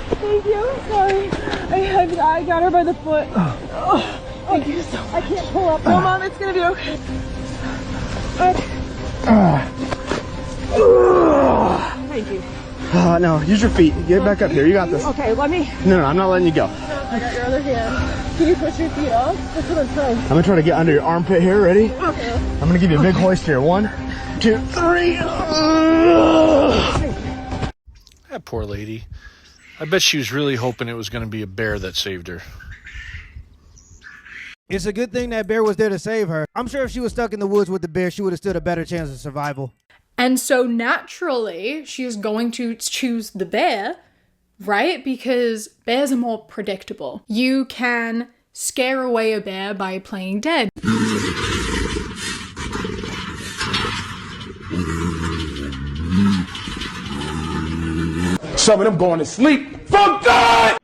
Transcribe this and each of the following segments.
Thank you. Sorry. I got her by the foot. Oh, thank you so much. I can't pull up. No, Mom, it's gonna be okay. Thank you. No, use your feet. Get back up here. You got this. Okay, let me. No, I'm not letting you go. I got your other hand. Can you push your feet off? That's what I'm trying. I'm gonna try to get under your armpit here. Ready? Okay. I'm gonna give you a big hoist here. 1, 2, 3. That poor lady. I bet she was really hoping it was going to be a bear that saved her. It's a good thing that bear was there to save her. I'm sure if she was stuck in the woods with the bear, she would have stood a better chance of survival. And so naturally, she is going to choose the bear, right? Because bears are more predictable. You can scare away a bear by playing dead. Some of them going to sleep. Fuck God!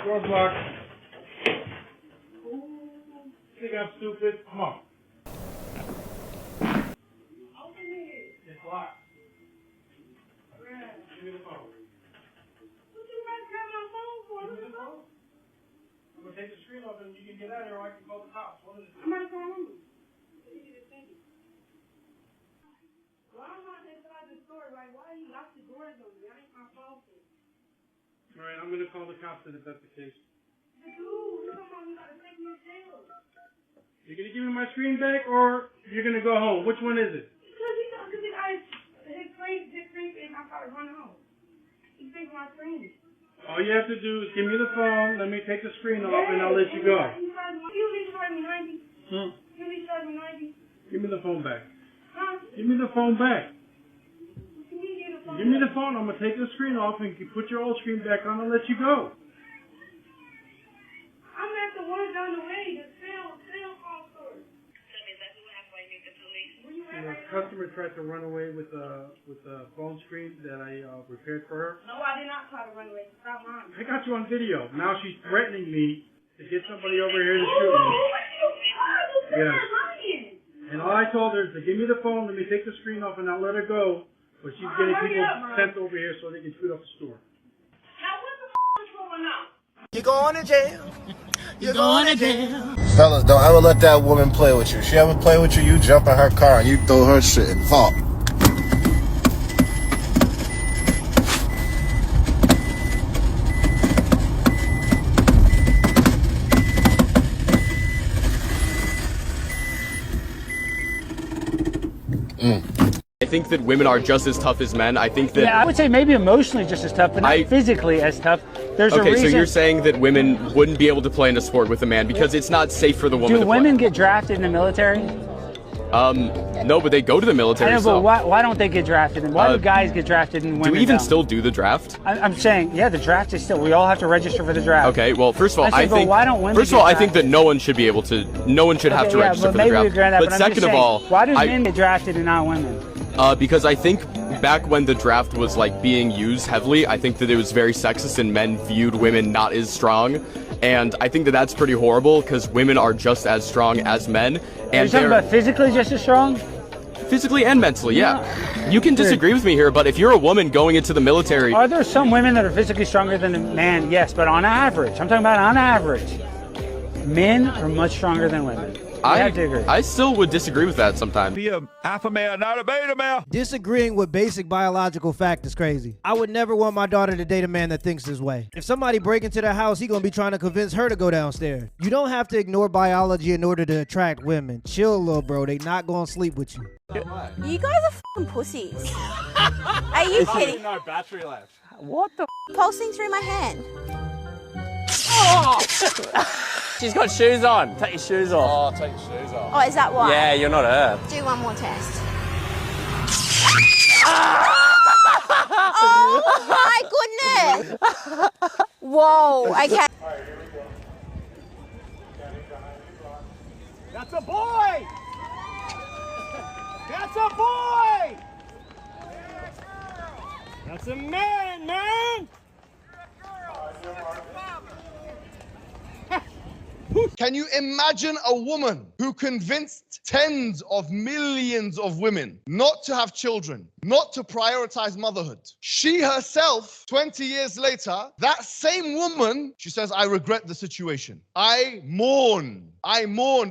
Door's locked. Think I'm stupid? Come on. Open it. It's locked. Give me the phone. What you guys got my phone for? Give me the phone. I'm gonna take the screen off and you can get out of here or I can call the cops. What is it? I'm gonna call them. Why am I inside the store? Like, why you lock the doors on me? I ain't my fault. All right, I'm gonna call the cops if that's the case. Dude, come on, you gotta take me to jail. You're gonna give me my screen back, or you're gonna go home? Which one is it? Because his screen, I gotta run home. He takes my screen. All you have to do is give me the phone. Let me take the screen off, and I'll let you go. You need to charge me 90. You need to charge me 90. Give me the phone back. Huh? Give me the phone back. Give me the phone. I'm gonna take the screen off and put your old screen back on and let you go. I'm at the one down the way, the sale phone store. Tell me exactly what happened when you get the police. Where you at? The customer tried to run away with the phone screen that I repaired for her. No, I did not try to run away. Stop lying. I got you on video. Now she's threatening me to get somebody over here to shoot me. Yes. And all I told her is to give me the phone, let me take the screen off, and I'll let her go. But she's getting people sent over here so they can shoot up the store. Now what the f*** is going on? You're going to jail. You're going to jail. Fellas, don't ever let that woman play with you. She ever play with you, you jump in her car and you throw her shit and fall. I think that women are just as tough as men. I think that... Yeah, I would say maybe emotionally just as tough, but not physically as tough. There's a reason... so you're saying that women wouldn't be able to play in a sport with a man because it's not safe for the woman to play. Do women get drafted in the military? No, but they go to the military. I know, but why don't they get drafted? And why do guys get drafted and women do we even don't? still do the draft? I'm saying, yeah, the draft is still... We all have to register for the draft. Okay, well, first of all, I think... why don't women First of all, I think that no one should be able to... No one should have to register for the draft. But second of all... Why do men get drafted and not women? Because I think back when the draft was like being used heavily, I think that it was very sexist and men viewed women not as strong. And I think that that's pretty horrible because women are just as strong as men. And you're talking about physically just as strong? Physically and mentally, yeah. You can disagree with me here, but if you're a woman going into the military... Are there some women that are physically stronger than a man? Yes, but on average. I'm talking about on average. Men are much stronger than women. I still would disagree with that sometimes. Be a alpha male, not a beta male. Disagreeing with basic biological fact is crazy. I would never want my daughter to date a man that thinks this way. If somebody break into their house, he gonna be trying to convince her to go downstairs. You don't have to ignore biology in order to attract women. Chill, little bro. They not gonna sleep with you. You guys are f***ing pussies. Are you kidding? No battery left. What the Pulsing through my hand. Oh! She's got shoes on. Take your shoes off. Oh, take your shoes off. Oh, is that why? Yeah, you're not her. Do one more test. Oh my goodness! Whoa, okay. Alright, here we go. That's a boy! That's a boy! That's a man, man! Can you imagine a woman who convinced tens of millions of women not to have children, not to prioritize motherhood. She herself, 20 years later, that same woman, she says, I regret the situation. I mourn.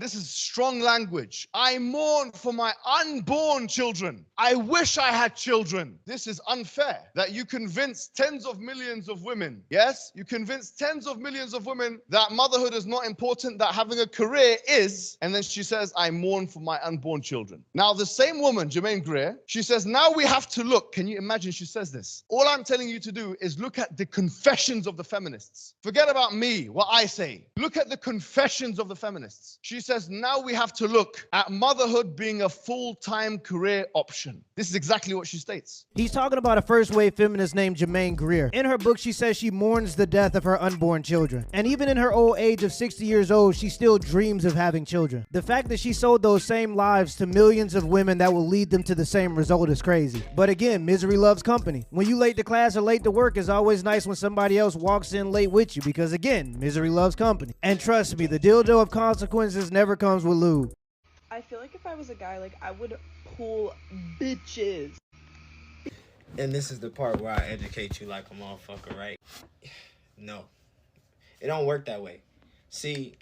This is strong language. I mourn for my unborn children. I wish I had children. This is unfair that you convince tens of millions of women, yes? You convince tens of millions of women that motherhood is not important, that having a career is, and then she says, I mourn for my unborn children. Now, the same woman, Jermaine Greer, she says, now we have to look. Can you imagine she says this? All I'm telling you to do is look at the confessions of the feminists. Forget about me, what I say. Look at the confessions of the feminists. She says, now we have to look at motherhood being a full-time career option. This is exactly what she states. He's talking about a first-wave feminist named Jermaine Greer. In her book, she says she mourns the death of her unborn children. And even in her old age of 60 years old, she still dreams of having children. The fact that she sold those same lives to millions of women that will lead them to the same result is crazy. But again, misery loves company. When you late to class or late to work, it's always nice when somebody else walks in late with you because again, misery loves company. And trust me, the dildo of consequences never comes with lube. I feel like if I was a guy, like, I would pull bitches. And this is the part where I educate you like a motherfucker, right? No. It don't work that way. See,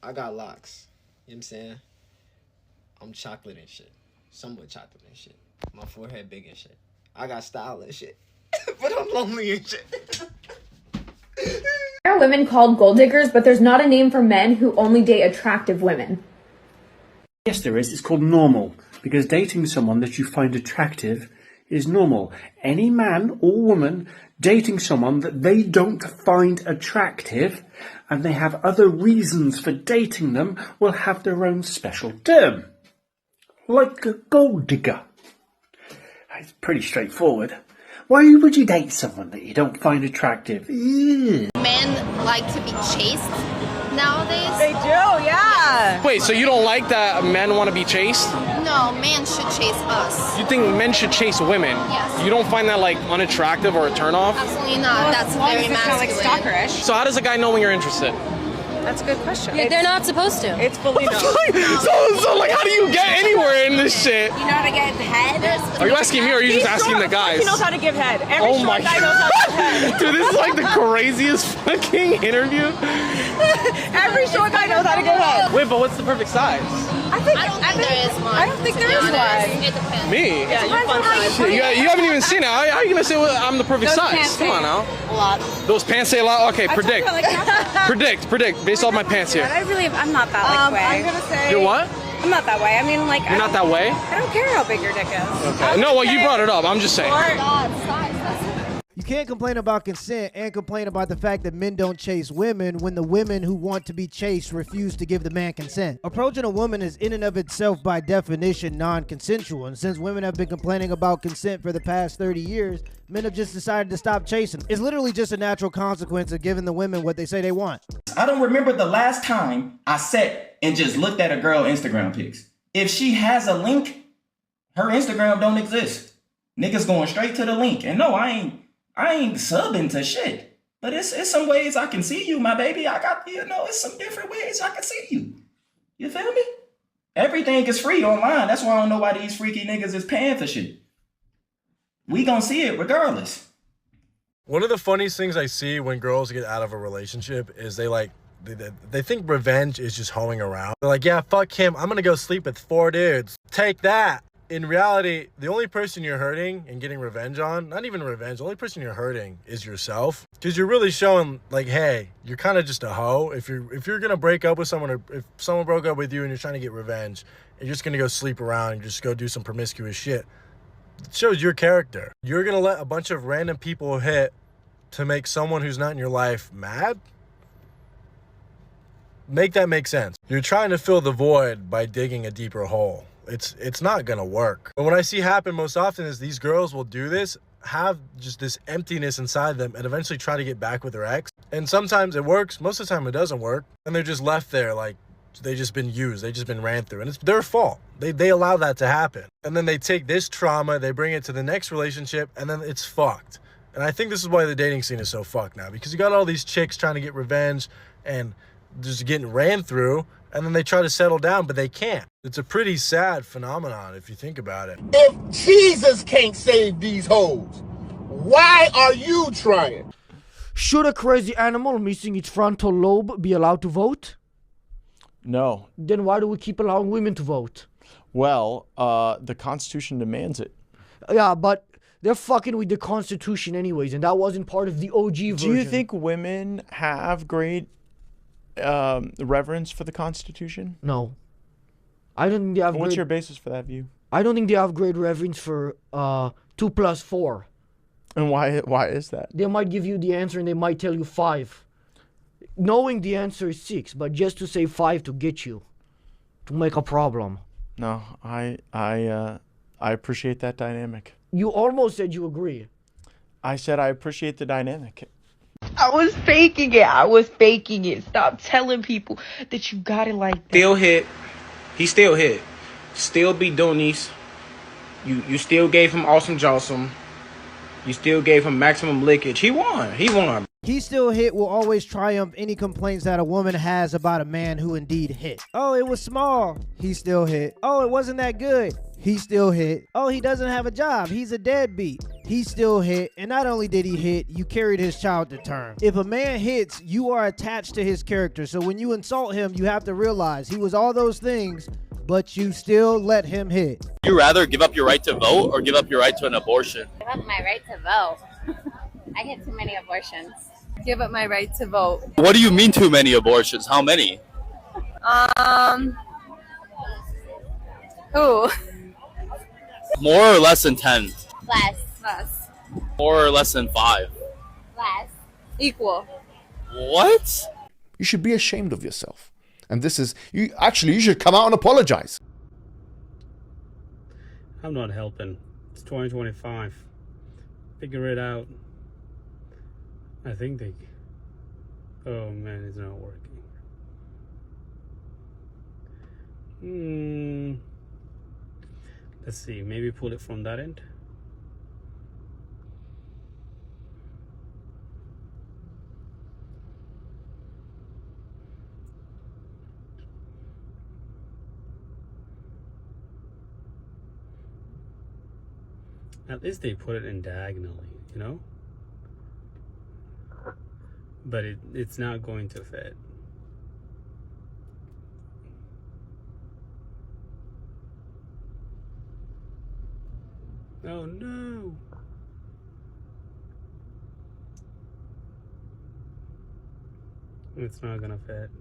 I got locks. You know what I'm saying? I'm chocolate and shit. Somewhat chocolate and shit. My forehead big and shit. I got style and shit. But I'm lonely and shit. There are women called gold diggers, but there's not a name for men who only date attractive women. Yes, there is. It's called normal, because dating someone that you find attractive is normal. Any man or woman dating someone that they don't find attractive and they have other reasons for dating them will have their own special term. Like a gold digger. It's pretty straightforward. Why would you date someone that you don't find attractive? Ew. Men like to be chased nowadays. They do, yeah. Wait, so you don't like that men want to be chased? No, men should chase us. You think men should chase women? Yes. You don't find that like unattractive or a turnoff? Absolutely not. That's very masculine. Like stalkerish. So how does a guy know when you're interested? That's a good question. Yeah, they're not supposed to. It's fully known. so like, how do you get anywhere in this shit? You know how to get head? Are you asking me or are you just asking the guys? He knows how to give head. Every Oh my short guy knows how to give head. Dude, this is like the craziest fucking interview. Every short guy knows how to give head. Wait, but what's the perfect size? I don't think there is one. I don't think there is one. It depends. Me? Yeah, you're fun size. Shit, you haven't even seen it. How are you gonna say I'm the perfect size? Come on now. A lot. Those pants say a lot. Okay, predict. Like Predict. Based off my pants here. I'm not that way. I'm gonna say. You're what? I'm not that way. I mean, like, You're not that way? I don't care how big your dick is. Okay. No, well, you brought it up. I'm just saying. You can't complain about consent and complain about the fact that men don't chase women when the women who want to be chased refuse to give the man consent. Approaching a woman is in and of itself by definition non-consensual, and since women have been complaining about consent for the past 30 years, men have just decided to stop chasing. It's literally just a natural consequence of giving the women what they say they want. I don't remember the last time I sat and just looked at a girl Instagram pics. If she has a link, her Instagram don't exist. Niggas going straight to the link. And no, I ain't subbing to shit. But it's some ways I can see you, my baby. It's some different ways I can see you. You feel me? Everything is free online. That's why I don't know why these freaky niggas is paying for shit. We gonna see it regardless. One of the funniest things I see when girls get out of a relationship is they think revenge is just hoeing around. They're like, yeah, fuck him. I'm gonna go sleep with 4 dudes. Take that. In reality, the only person you're hurting and getting revenge on, not even revenge, the only person you're hurting is yourself. Because you're really showing, like, hey, you're kind of just a hoe. If you're going to break up with someone, or if someone broke up with you and you're trying to get revenge, and you're just going to go sleep around and just go do some promiscuous shit, it shows your character. You're going to let a bunch of random people hit to make someone who's not in your life mad? Make that make sense. You're trying to fill the void by digging a deeper hole. It's not gonna work. But what I see happen most often is these girls will do this, have just this emptiness inside them, and eventually try to get back with their ex. And sometimes it works, most of the time it doesn't work, and they're just left there like they've just been used, they've just been ran through, and it's their fault. They allow that to happen. And then they take this trauma, they bring it to the next relationship, and then it's fucked. And I think this is why the dating scene is so fucked now, because you got all these chicks trying to get revenge and just getting ran through, and then they try to settle down, but they can't. It's a pretty sad phenomenon if you think about it. If Jesus can't save these hoes, why are you trying? Should a crazy animal missing its frontal lobe be allowed to vote? No. Then why do we keep allowing women to vote? Well, the Constitution demands it. Yeah, but they're fucking with the Constitution anyways, and that wasn't part of the OG version. Do you think women have great reverence for the Constitution? No. I don't think they have What's your basis for that view? I don't think they have great reverence for 2 + 4. And why is that? They might give you the answer and they might tell you 5. Knowing the answer is 6, but just to say 5 to get you. To make a problem. No, I appreciate that dynamic. You almost said you agree. I said I appreciate the dynamic. I was faking it. Stop telling people that you got it like that. Still hit. He still hit. Still be doing these. You still gave him awesome jawsome. You still gave him maximum lickage. He won. He still hit will always triumph any complaints that a woman has about a man who indeed hit. Oh, it was small. He still hit. Oh, it wasn't that good. He still hit. Oh, he doesn't have a job. He's a deadbeat. He still hit. And not only did he hit, you carried his child to term. If a man hits, you are attached to his character. So when you insult him, you have to realize he was all those things, but you still let him hit. Would you rather give up your right to vote or give up your right to an abortion? Give up my right to vote. I get too many abortions. Give up my right to vote. What do you mean too many abortions? How many? Ooh. More or less than 10? Less. More or less than 5? Less. Equal. What? You should be ashamed of yourself. And this is, you should come out and apologize. I'm not helping. It's 2025. Figure it out. I think they... Oh man, it's not working. Let's see, maybe pull it from that end. At least they put it in diagonally, you know? But it's not going to fit. Oh no! It's not gonna fit.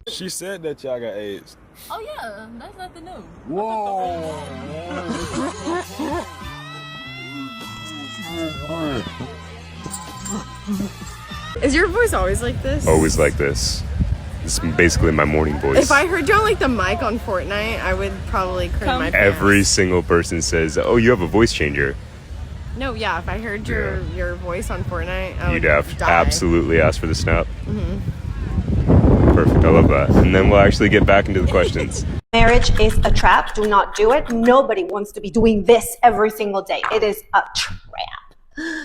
She said that y'all got AIDS. Oh yeah, that's nothing new. Whoa! Is your voice always like this? Always like this. This is basically my morning voice. If I heard you on like the mic on Fortnite, I would probably cringe my pants. Every single person says, "Oh, you have a voice changer." No, yeah, if I heard your voice on Fortnite, I You'd would have die. absolutely ask for the snap. Mm-hmm. Perfect. I love that. And then we'll actually get back into the questions. Marriage is a trap. Do not do it. Nobody wants to be doing this every single day. It is a trap.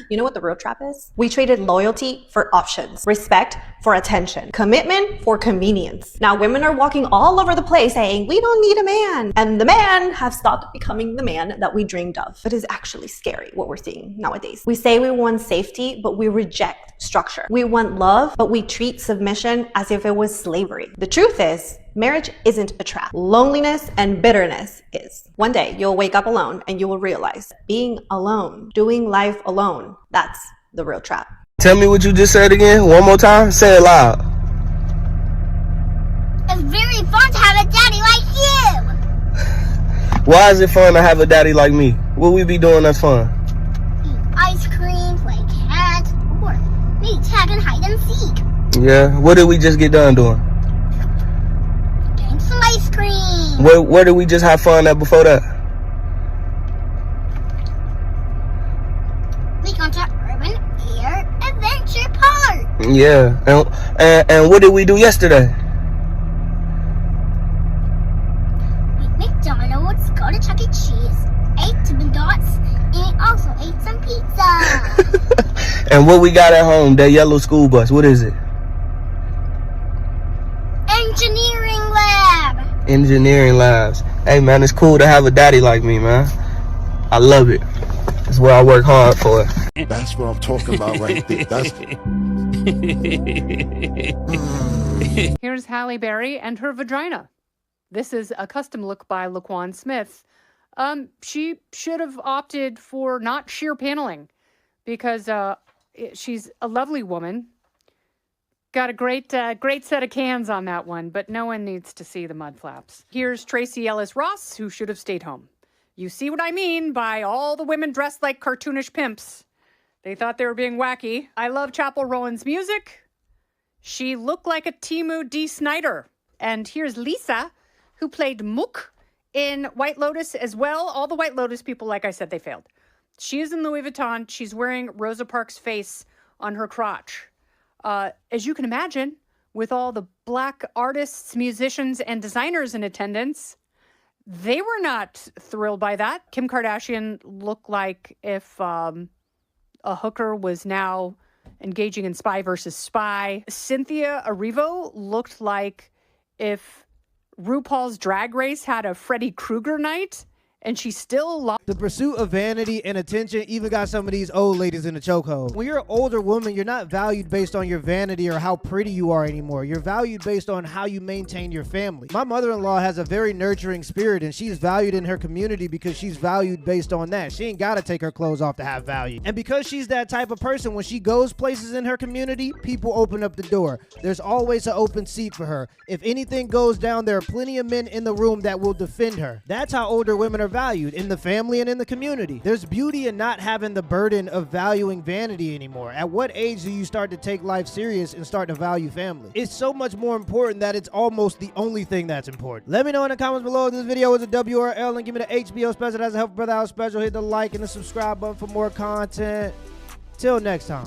You know what the real trap is? We traded loyalty for options, respect for attention, commitment for convenience. Now women are walking all over the place saying, we don't need a man. And the man has stopped becoming the man that we dreamed of. It is actually scary what we're seeing nowadays. We say we want safety, but we reject structure. We want love, but we treat submission as if it was slavery. The truth is, marriage isn't a trap. Loneliness and bitterness is. One day you'll wake up alone and you will realize being alone, doing life alone, that's the real trap. Tell me what you just said again. One more time. Say it loud. It's very fun to have a daddy like you. Why is it fun to have a daddy like me? What we be doing that's fun? Eat ice cream, play cat, or maybe tag and hide and seek. Yeah. What did we just get done doing? Getting some ice cream. Where did we just have fun at before that? We gone to Urban Air Adventure Park. Yeah. And what did we do yesterday? Eat McDonald's, go to Chuck E. Cheese, ate Dippin' Dots, and also ate some pizza. And what we got at home, that yellow school bus, what is it? Engineering lab. engineering labs. Hey man, it's cool to have a daddy like me, man. I love it. It's what I work hard for. That's what I'm talking about right there. That's Here's Halle Berry and her vagina. This is a custom look by Laquan Smith. She should have opted for not sheer paneling because she's a lovely woman. Got a great set of cans on that one, but no one needs to see the mud flaps. Here's Tracy Ellis Ross, who should have stayed home. You see what I mean by all the women dressed like cartoonish pimps. They thought they were being wacky. I love Chapel Rowan's music. She looked like a Timu D. Snyder. And here's Lisa, who played Mook in White Lotus as well. All the White Lotus people, like I said, they failed. She is in Louis Vuitton. She's wearing Rosa Parks' face on her crotch. As you can imagine, with all the black artists, musicians, and designers in attendance, they were not thrilled by that. Kim Kardashian looked like if a hooker was now engaging in spy versus spy. Cynthia Erivo looked like if RuPaul's Drag Race had a Freddy Krueger night, and she still lost. The pursuit of vanity and attention even got some of these old ladies in the chokehold. When you're an older woman, you're not valued based on your vanity or how pretty you are anymore. You're valued based on how you maintain your family. My mother-in-law has a very nurturing spirit, and she's valued in her community because she's valued based on that. She ain't got to take her clothes off to have value. And because she's that type of person, when she goes places in her community, people open up the door. There's always an open seat for her. If anything goes down, there are plenty of men in the room that will defend her. That's how older women are valued, in the family and in the community. There's beauty in not having the burden of valuing vanity anymore. At what age do you start to take life serious and start to value family? It's so much more important that it's almost the only thing that's important. Let me know in the comments below if this video is a W or L, and give me the HBO special. That's a Help Brother Out special. Hit the like and the subscribe button for more content. Till next time.